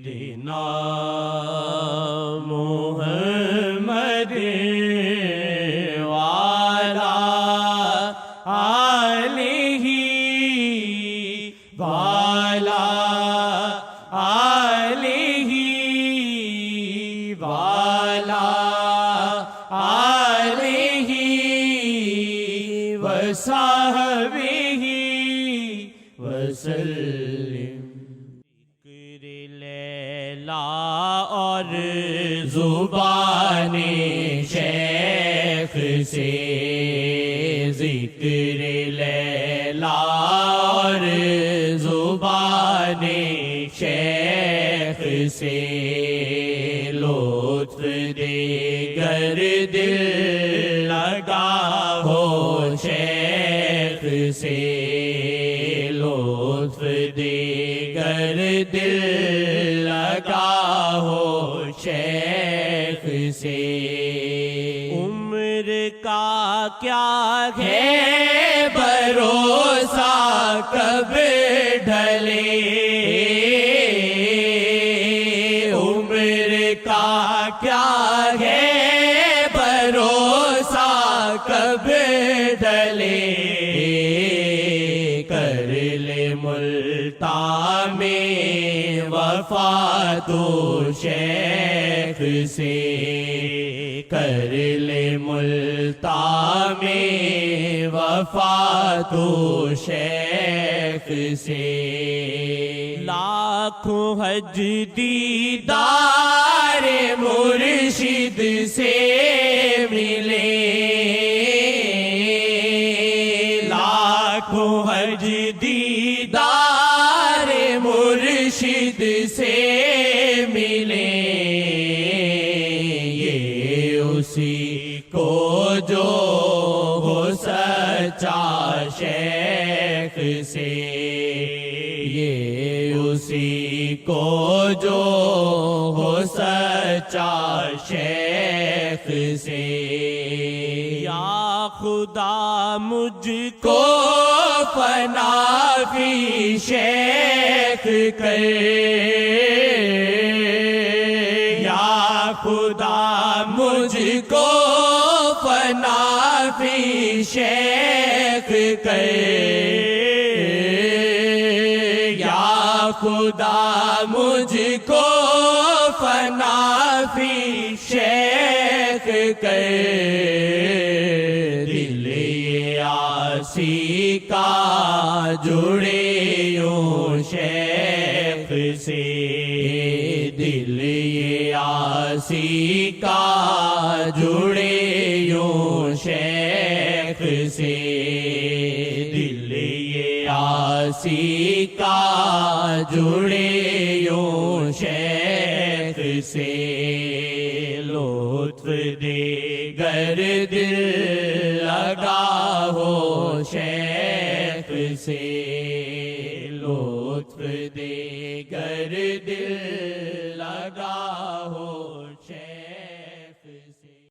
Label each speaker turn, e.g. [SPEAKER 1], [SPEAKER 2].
[SPEAKER 1] سیدنا محمد وعلی آلہ وعلی آلہ وعلی آلہ وصحبہ وسلم۔ ذکر لیلا اور زبان شیخ سے، ذکر لیلا اور زبان شیخ سے، لطف دیگر دل لگا ہو شیخ سے، لطف دیگر دل لگا ہو شیخ سے۔ عمر کا کیا ہے بھروسہ کب ڈھلے، عمر کا کیا ہے بھروسہ کب ڈھلے، کر لے ملتاں میں وفا تو شیخ سے، کر لے ملتاں میں وفا تو شیخ سے۔ لاکھوں حج دیدار مرشد سے ملے، لاکھوں حج دیدار مرشد سے ملے، یہ اسی کو جو ہو سچا شیخ سے، یہ اسی کو جو ہو سچا شیخ سے۔ یا خدا مجھ کو فنا فی شیخ کر، یا خدا مجھ کو فنا فی شیخ کر، یا خدا مجھ کو فنا فی شیخ کر، دل عاصی کا جڑے یوں شیخ سے، دل عاصی کا جڑے یوں شیخ سے، دل عاصی کا جڑے یوں شیخ سے، لطف دیگر دل لگا ہو شیخ سے، لطف دیگر دل